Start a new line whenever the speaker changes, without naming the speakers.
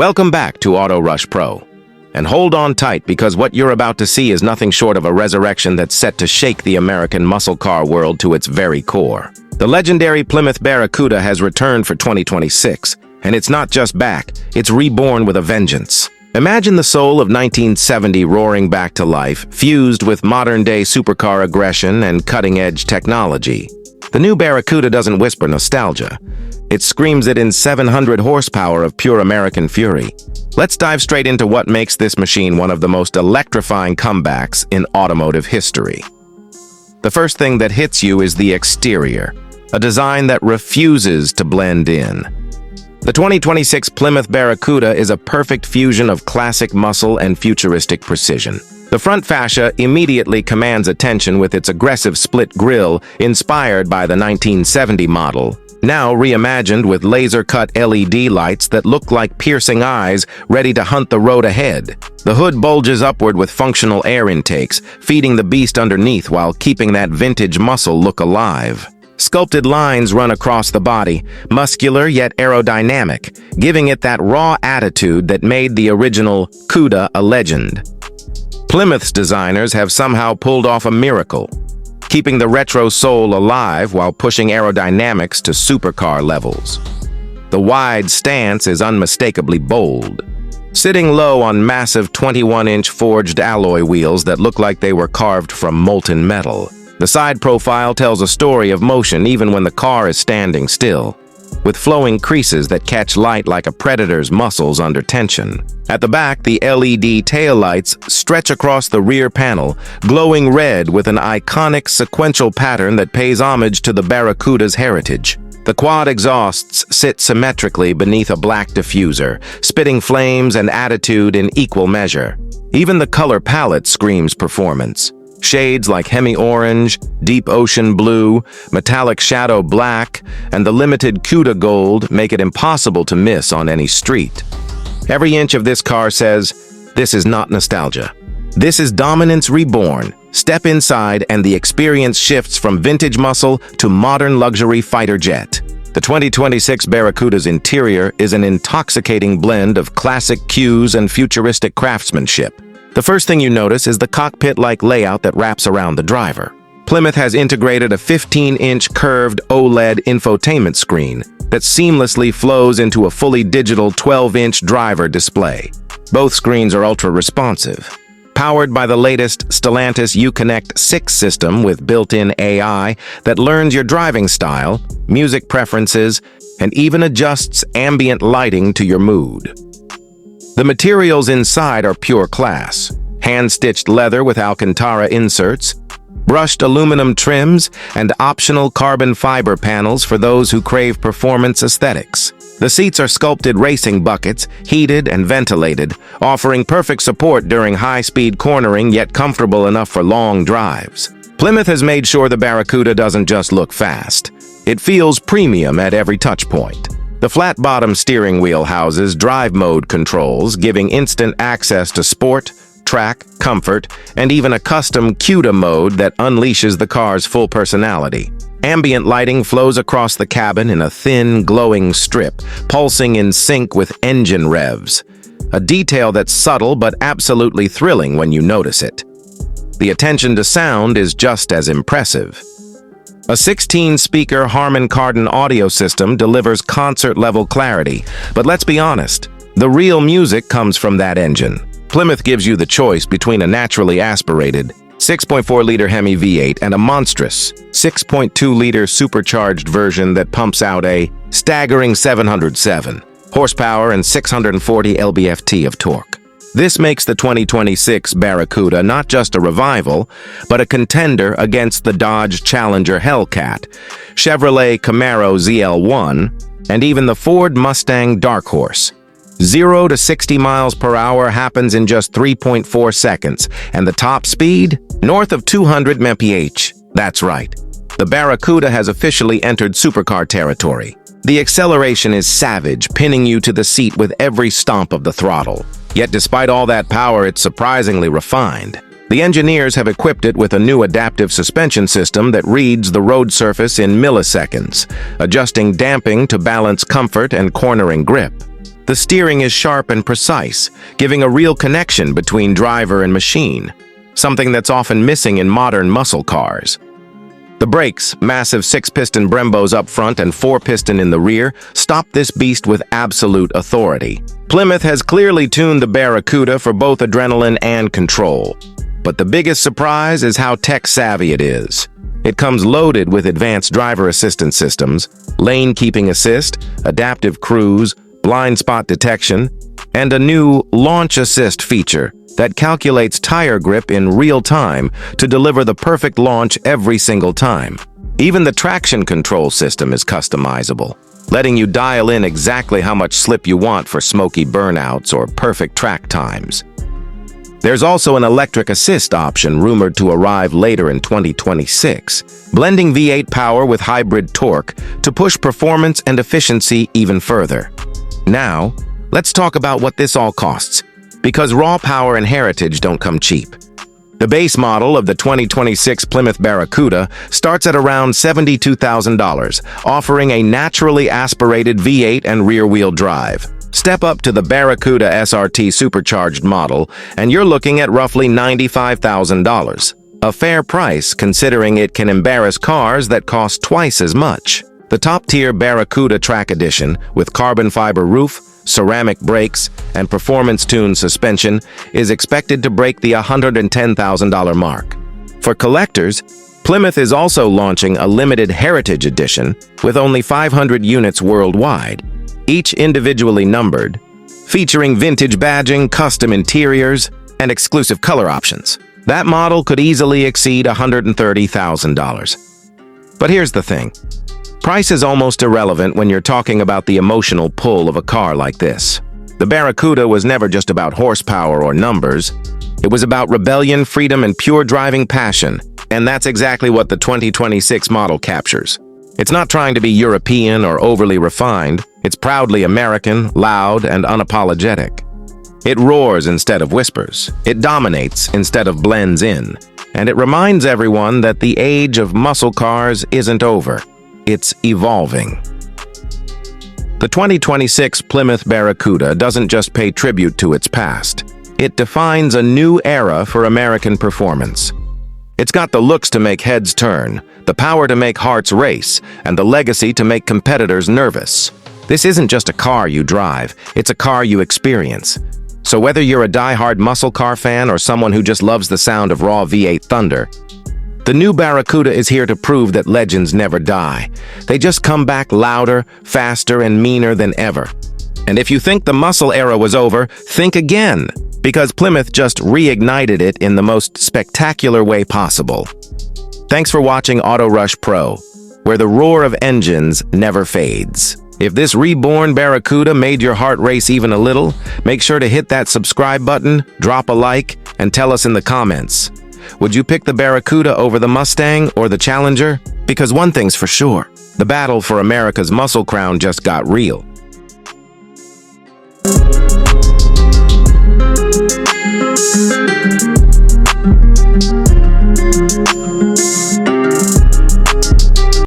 Welcome back to Auto Rush Pro. And hold on tight because what you're about to see is nothing short of a resurrection that's set to shake the American muscle car world to its very core. The legendary Plymouth Barracuda has returned for 2026, and it's not just back, it's reborn with a vengeance. Imagine the soul of 1970 roaring back to life, fused with modern-day supercar aggression and cutting-edge technology. The new Barracuda doesn't whisper nostalgia. It screams it in 700 horsepower of pure American fury. Let's dive straight into what makes this machine one of the most electrifying comebacks in automotive history. The first thing that hits you is the exterior, a design that refuses to blend in. The 2026 Plymouth Barracuda is a perfect fusion of classic muscle and futuristic precision. The front fascia immediately commands attention with its aggressive split grille inspired by the 1970 model, now reimagined with laser-cut LED lights that look like piercing eyes ready to hunt the road ahead. The hood bulges upward with functional air intakes, feeding the beast underneath while keeping that vintage muscle look alive. Sculpted lines run across the body, muscular yet aerodynamic, giving it that raw attitude that made the original Cuda a legend. Plymouth's designers have somehow pulled off a miracle, keeping the retro soul alive while pushing aerodynamics to supercar levels. The wide stance is unmistakably bold, sitting low on massive 21-inch forged alloy wheels that look like they were carved from molten metal. The side profile tells a story of motion even when the car is standing still, with flowing creases that catch light like a predator's muscles under tension. At the back, the LED taillights stretch across the rear panel, glowing red with an iconic sequential pattern that pays homage to the Barracuda's heritage. The quad exhausts sit symmetrically beneath a black diffuser, spitting flames and attitude in equal measure. Even the color palette screams performance. Shades like HEMI orange, deep ocean blue, metallic shadow black, and the limited Cuda gold make it impossible to miss on any street. Every inch of this car says, this is not nostalgia. This is dominance reborn. Step inside and the experience shifts from vintage muscle to modern luxury fighter jet. The 2026 Barracuda's interior is an intoxicating blend of classic cues and futuristic craftsmanship. The first thing you notice is the cockpit-like layout that wraps around the driver. Plymouth has integrated a 15-inch curved OLED infotainment screen that seamlessly flows into a fully digital 12-inch driver display. Both screens are ultra-responsive. Powered by the latest Stellantis Uconnect 6 system with built-in AI that learns your driving style, music preferences, and even adjusts ambient lighting to your mood. The materials inside are pure class. Hand-stitched leather with Alcantara inserts, brushed aluminum trims, and optional carbon fiber panels for those who crave performance aesthetics. The seats are sculpted racing buckets, heated and ventilated, offering perfect support during high-speed cornering yet comfortable enough for long drives. Plymouth has made sure the Barracuda doesn't just look fast. It feels premium at every touchpoint. The flat-bottom steering wheel houses drive mode controls, giving instant access to sport, track, comfort, and even a custom Cuda mode that unleashes the car's full personality. Ambient lighting flows across the cabin in a thin, glowing strip, pulsing in sync with engine revs. A detail that's subtle but absolutely thrilling when you notice it. The attention to sound is just as impressive. A 16-speaker Harman Kardon audio system delivers concert-level clarity, but let's be honest, the real music comes from that engine. Plymouth gives you the choice between a naturally aspirated 6.4-liter HEMI V8 and a monstrous 6.2-liter supercharged version that pumps out a staggering 707 horsepower and 640 lb-ft of torque. This makes the 2026 Barracuda not just a revival, but a contender against the Dodge Challenger Hellcat, Chevrolet Camaro ZL1, and even the Ford Mustang Dark Horse. 0 to 60 miles per hour happens in just 3.4 seconds, and the top speed? North of 200 mph. That's right. The Barracuda has officially entered supercar territory. The acceleration is savage, pinning you to the seat with every stomp of the throttle. Yet despite all that power, it's surprisingly refined. The engineers have equipped it with a new adaptive suspension system that reads the road surface in milliseconds, adjusting damping to balance comfort and cornering grip. The steering is sharp and precise, giving a real connection between driver and machine, something that's often missing in modern muscle cars. The brakes, massive 6-piston Brembos up front and 4-piston in the rear, stop this beast with absolute authority. Plymouth has clearly tuned the Barracuda for both adrenaline and control. But the biggest surprise is how tech-savvy it is. It comes loaded with advanced driver assistance systems, lane keeping assist, adaptive cruise, blind spot detection, and a new launch assist feature that calculates tire grip in real time to deliver the perfect launch every single time. Even the traction control system is customizable, letting you dial in exactly how much slip you want for smoky burnouts or perfect track times. There's also an electric assist option rumored to arrive later in 2026, blending V8 power with hybrid torque to push performance and efficiency even further. Now, let's talk about what this all costs, because raw power and heritage don't come cheap. The base model of the 2026 Plymouth Barracuda starts at around $72,000, offering a naturally aspirated V8 and rear-wheel drive. Step up to the Barracuda SRT supercharged model, and you're looking at roughly $95,000. A fair price considering it can embarrass cars that cost twice as much. The top-tier Barracuda Track Edition, with carbon fiber roof, ceramic brakes, and performance-tuned suspension, is expected to break the $110,000 mark. For collectors, Plymouth is also launching a limited Heritage Edition with only 500 units worldwide, each individually numbered, featuring vintage badging, custom interiors, and exclusive color options. That model could easily exceed $130,000. But here's the thing. Price is almost irrelevant when you're talking about the emotional pull of a car like this. The Barracuda was never just about horsepower or numbers. It was about rebellion, freedom, and pure driving passion, and that's exactly what the 2026 model captures. It's not trying to be European or overly refined. It's proudly American, loud, and unapologetic. It roars instead of whispers. It dominates instead of blends in. And it reminds everyone that the age of muscle cars isn't over. It's evolving. The 2026 Plymouth Barracuda doesn't just pay tribute to its past. It defines a new era for American performance. It's got the looks to make heads turn, the power to make hearts race, and the legacy to make competitors nervous. This isn't just a car you drive, it's a car you experience. So whether you're a die-hard muscle car fan or someone who just loves the sound of raw V8 thunder, the new Barracuda is here to prove that legends never die. They just come back louder, faster, and meaner than ever. And if you think the muscle era was over, think again, because Plymouth just reignited it in the most spectacular way possible. Thanks for watching Auto Rush Pro, where the roar of engines never fades. If this reborn Barracuda made your heart race even a little, make sure to hit that subscribe button, drop a like, and tell us in the comments. Would you pick the Barracuda over the Mustang or the Challenger? Because one thing's for sure, the battle for America's muscle crown just got real.